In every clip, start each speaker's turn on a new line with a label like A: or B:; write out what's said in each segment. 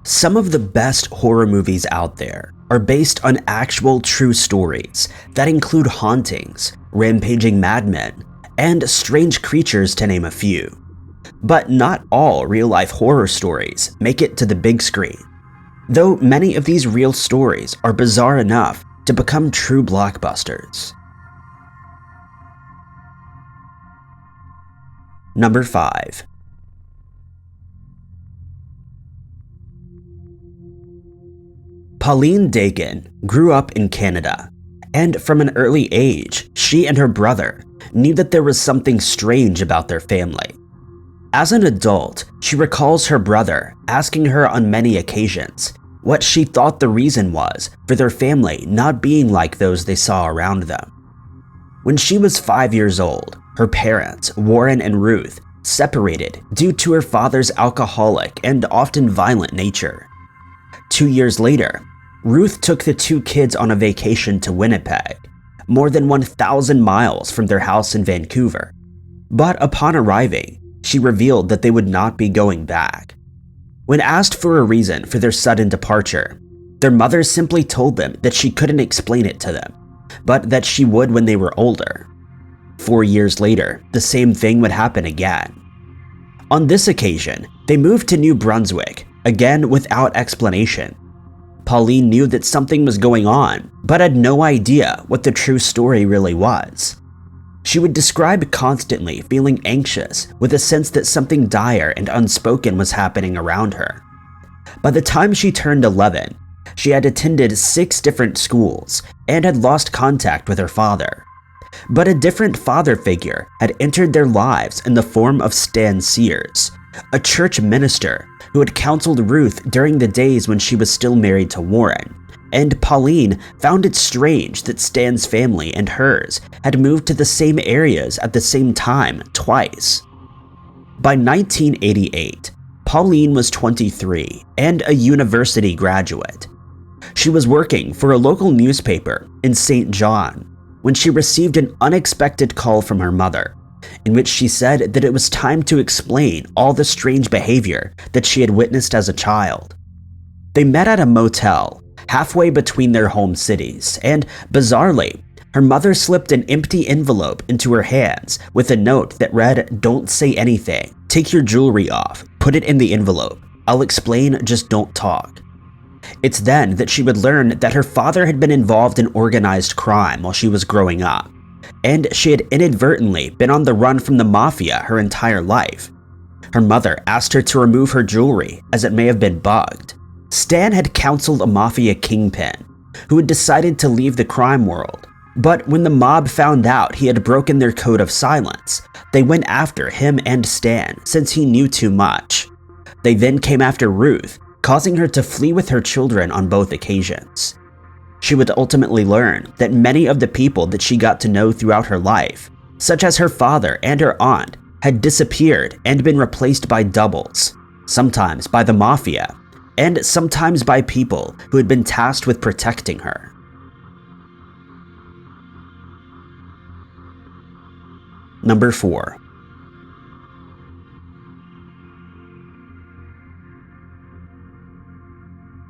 A: Some of the best horror movies out there are based on actual true stories that include hauntings, rampaging madmen, and strange creatures to name a few. But not all real-life horror stories make it to the big screen, though many of these real stories are bizarre enough to become true blockbusters. Number 5. Pauline Degen grew up in Canada, and from an early age, she and her brother knew that there was something strange about their family. As an adult, she recalls her brother asking her on many occasions what she thought the reason was for their family not being like those they saw around them. When she was 5 years old, her parents, Warren and Ruth, separated due to her father's alcoholic and often violent nature. 2 years later, Ruth took the two kids on a vacation to Winnipeg, more than 1,000 miles from their house in Vancouver. But upon arriving, she revealed that they would not be going back. When asked for a reason for their sudden departure, their mother simply told them that she couldn't explain it to them, but that she would when they were older. 4 years later, the same thing would happen again. On this occasion, they moved to New Brunswick, again without explanation. Pauline knew that something was going on, but had no idea what the true story really was. She would describe constantly feeling anxious with a sense that something dire and unspoken was happening around her. By the time she turned 11, she had attended 6 different schools and had lost contact with her father. But a different father figure had entered their lives in the form of Stan Sears, a church minister who had counseled Ruth during the days when she was still married to Warren, and Pauline found it strange that Stan's family and hers had moved to the same areas at the same time twice. By 1988, Pauline was 23 and a university graduate. She was working for a local newspaper in St. John when she received an unexpected call from her mother, in which she said that it was time to explain all the strange behavior that she had witnessed as a child. They met at a motel halfway between their home cities, and bizarrely, her mother slipped an empty envelope into her hands with a note that read, "Don't say anything, take your jewelry off, put it in the envelope, I'll explain, just don't talk." It's then that she would learn that her father had been involved in organized crime while she was growing up, and she had inadvertently been on the run from the mafia her entire life. Her mother asked her to remove her jewelry as it may have been bugged. Stan had counseled a mafia kingpin who had decided to leave the crime world, but when the mob found out he had broken their code of silence, they went after him and Stan since he knew too much. They then came after Ruth, causing her to flee with her children on both occasions. She would ultimately learn that many of the people that she got to know throughout her life, such as her father and her aunt, had disappeared and been replaced by doubles, sometimes by the mafia, and sometimes by people who had been tasked with protecting her. Number 4.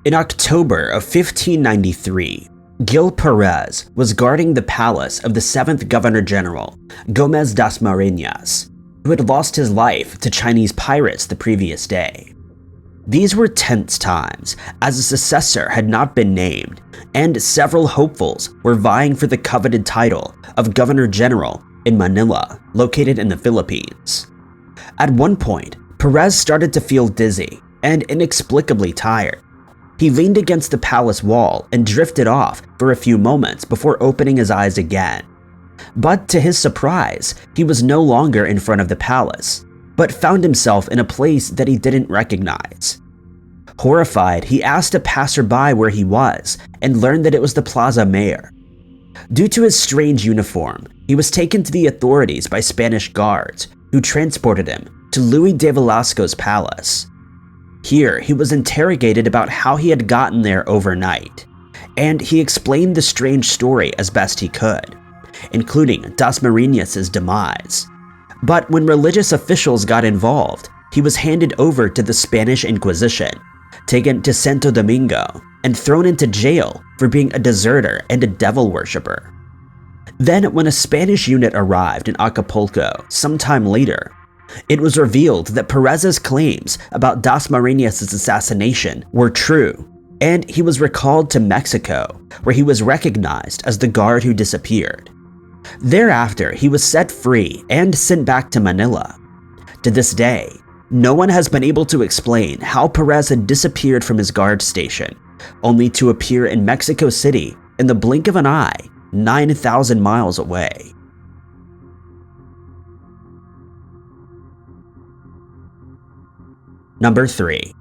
A: In October of 1593, Gil Perez was guarding the palace of the 7th Governor General, Gómez das Mariñas, who had lost his life to Chinese pirates the previous day. These were tense times, as a successor had not been named, and several hopefuls were vying for the coveted title of Governor General in Manila, located in the Philippines. At one point, Perez started to feel dizzy and inexplicably tired. He leaned against the palace wall and drifted off for a few moments before opening his eyes again. But to his surprise, he was no longer in front of the palace, but found himself in a place that he didn't recognize. Horrified, he asked a passerby where he was and learned that it was the Plaza Mayor. Due to his strange uniform, he was taken to the authorities by Spanish guards, who transported him to Louis de Velasco's palace. Here, he was interrogated about how he had gotten there overnight, and he explained the strange story as best he could, including Das Mariñas' demise. But when religious officials got involved, he was handed over to the Spanish Inquisition, taken to Santo Domingo, and thrown into jail for being a deserter and a devil worshiper. Then, when a Spanish unit arrived in Acapulco sometime later, it was revealed that Perez's claims about Dasmariñas' assassination were true, and he was recalled to Mexico, where he was recognized as the guard who disappeared. Thereafter, he was set free and sent back to Manila. To this day, no one has been able to explain how Perez had disappeared from his guard station, only to appear in Mexico City in the blink of an eye, 9,000 miles away. Number 3.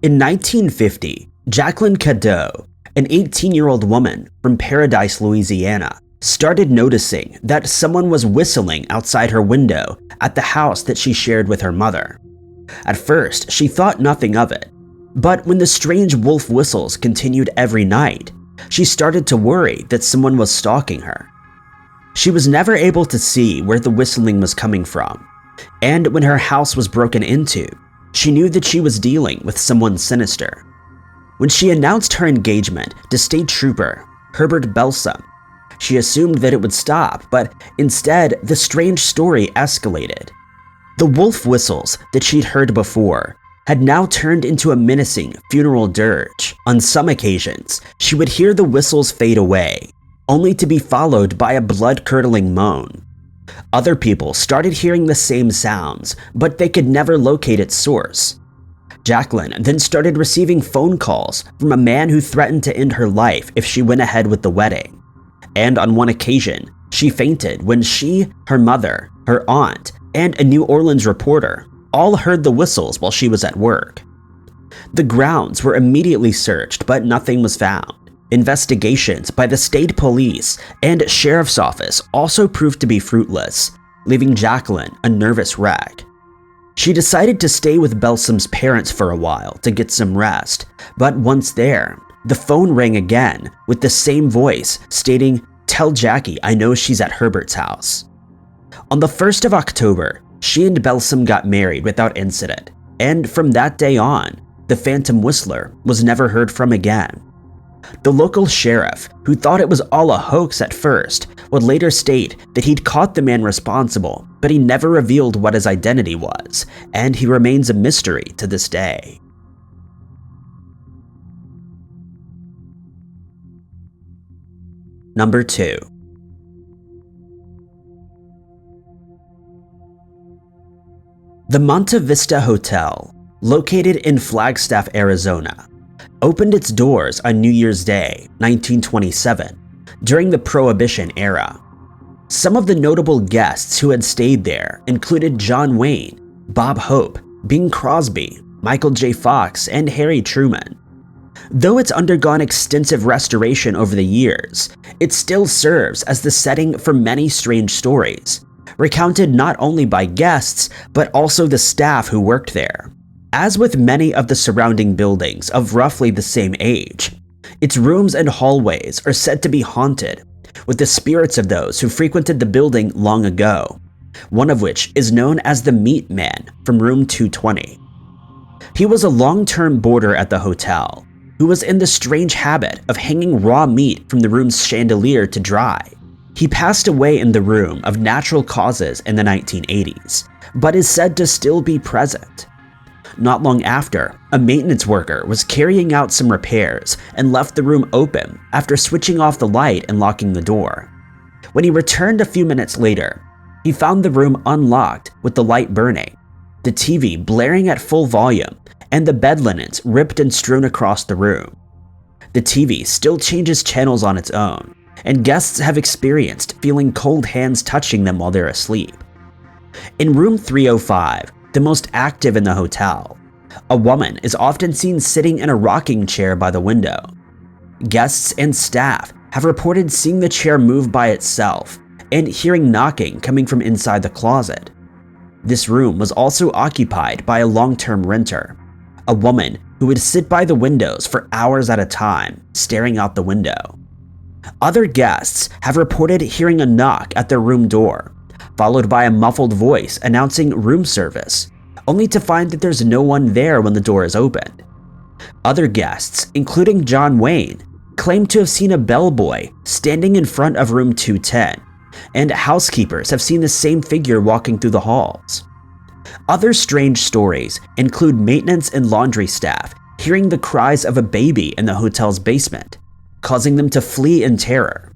A: In 1950, Jacqueline Cadeau, an 18-year-old woman from Paradise, Louisiana, started noticing that someone was whistling outside her window at the house that she shared with her mother. At first, she thought nothing of it, but when the strange wolf whistles continued every night, she started to worry that someone was stalking her. She was never able to see where the whistling was coming from, and when her house was broken into, she knew that she was dealing with someone sinister. When she announced her engagement to State Trooper Herbert Belsom, she assumed that it would stop, but instead, the strange story escalated. The wolf whistles that she'd heard before had now turned into a menacing funeral dirge. On some occasions, she would hear the whistles fade away, only to be followed by a blood-curdling moan. Other people started hearing the same sounds, but they could never locate its source. Jacqueline then started receiving phone calls from a man who threatened to end her life if she went ahead with the wedding. And on one occasion, she fainted when she, her mother, her aunt, and a New Orleans reporter all heard the whistles while she was at work. The grounds were immediately searched, but nothing was found. Investigations by the state police and sheriff's office also proved to be fruitless, leaving Jacqueline a nervous wreck. She decided to stay with Belsom's parents for a while to get some rest, but once there, the phone rang again with the same voice stating, "Tell Jackie I know she's at Herbert's house." On the 1st of October, she and Belsom got married without incident, and from that day on, the Phantom Whistler was never heard from again. The local sheriff, who thought it was all a hoax at first, would later state that he'd caught the man responsible, but he never revealed what his identity was, and he remains a mystery to this day. Number 2. The Monte Vista Hotel, located in Flagstaff, Arizona, opened its doors on New Year's Day, 1927, during the Prohibition era. Some of the notable guests who had stayed there included John Wayne, Bob Hope, Bing Crosby, Michael J. Fox, and Harry Truman. Though it's undergone extensive restoration over the years, it still serves as the setting for many strange stories, recounted not only by guests, but also the staff who worked there. As with many of the surrounding buildings of roughly the same age, its rooms and hallways are said to be haunted, with the spirits of those who frequented the building long ago, one of which is known as the Meat Man from room 220. He was a long-term boarder at the hotel, who was in the strange habit of hanging raw meat from the room's chandelier to dry. He passed away in the room of natural causes in the 1980s, but is said to still be present. Not long after, a maintenance worker was carrying out some repairs and left the room open after switching off the light and locking the door. When he returned a few minutes later, he found the room unlocked with the light burning, the TV blaring at full volume, and the bed linens ripped and strewn across the room. The TV still changes channels on its own, and guests have experienced feeling cold hands touching them while they're asleep. In room 305, the most active in the hotel, a woman is often seen sitting in a rocking chair by the window. Guests and staff have reported seeing the chair move by itself and hearing knocking coming from inside the closet. This room was also occupied by a long-term renter, a woman who would sit by the windows for hours at a time, staring out the window. Other guests have reported hearing a knock at their room door, followed by a muffled voice announcing room service, only to find that there's no one there when the door is opened. Other guests, including John Wayne, claim to have seen a bellboy standing in front of room 210, and housekeepers have seen the same figure walking through the halls. Other strange stories include maintenance and laundry staff hearing the cries of a baby in the hotel's basement, causing them to flee in terror,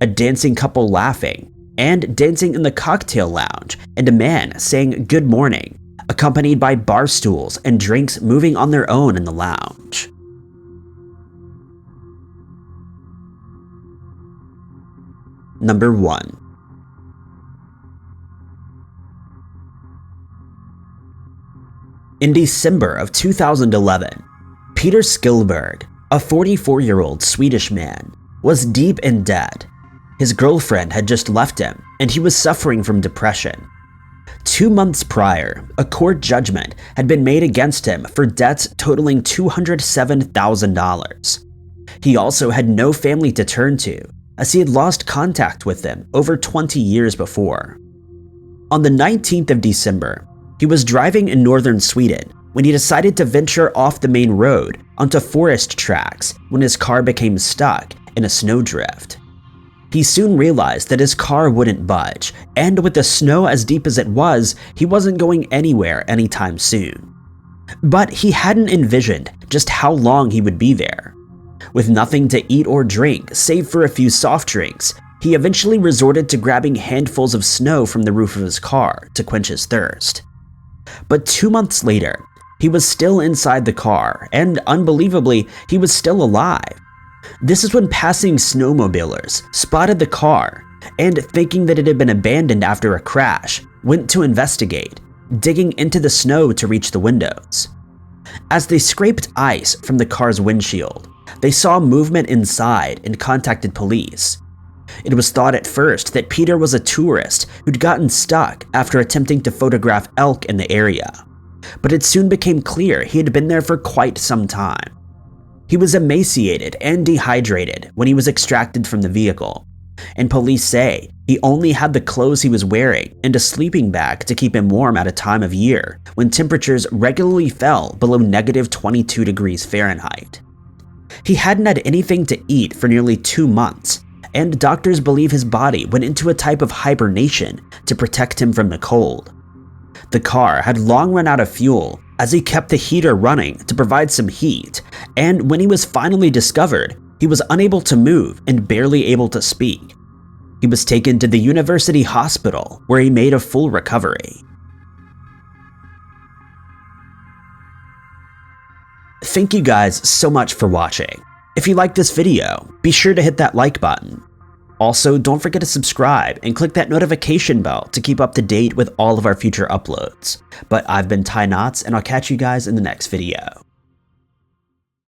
A: a dancing couple laughing, and dancing in the cocktail lounge, and a man saying good morning, accompanied by bar stools and drinks moving on their own in the lounge. Number 1. In December of 2011, Peter Skillberg, a 44-year-old Swedish man, was deep in debt. His girlfriend had just left him, and he was suffering from depression. 2 months prior, a court judgment had been made against him for debts totaling $207,000. He also had no family to turn to, as he had lost contact with them over 20 years before. On the 19th of December, he was driving in northern Sweden when he decided to venture off the main road onto forest tracks when his car became stuck in a snowdrift. He soon realized that his car wouldn't budge, and with the snow as deep as it was, he wasn't going anywhere anytime soon. But he hadn't envisioned just how long he would be there. With nothing to eat or drink save for a few soft drinks, he eventually resorted to grabbing handfuls of snow from the roof of his car to quench his thirst. But 2 months later, he was still inside the car, and unbelievably, he was still alive. This is when passing snowmobilers spotted the car, and thinking that it had been abandoned after a crash, went to investigate, digging into the snow to reach the windows. As they scraped ice from the car's windshield, they saw movement inside and contacted police. It was thought at first that Peter was a tourist who'd gotten stuck after attempting to photograph elk in the area, but it soon became clear he had been there for quite some time. He was emaciated and dehydrated when he was extracted from the vehicle, and police say he only had the clothes he was wearing and a sleeping bag to keep him warm at a time of year when temperatures regularly fell below -22 degrees Fahrenheit. He hadn't had anything to eat for nearly 2 months, and doctors believe his body went into a type of hibernation to protect him from the cold. The car had long run out of fuel as he kept the heater running to provide some heat, and when he was finally discovered, he was unable to move and barely able to speak. He was taken to the university hospital where he made a full recovery. Thank you guys so much for watching. If you liked this video, be sure to hit that like button. Also, don't forget to subscribe and click that notification bell to keep up to date with all of our future uploads. But I've been Ty Knotts, and I'll catch you guys in the next video.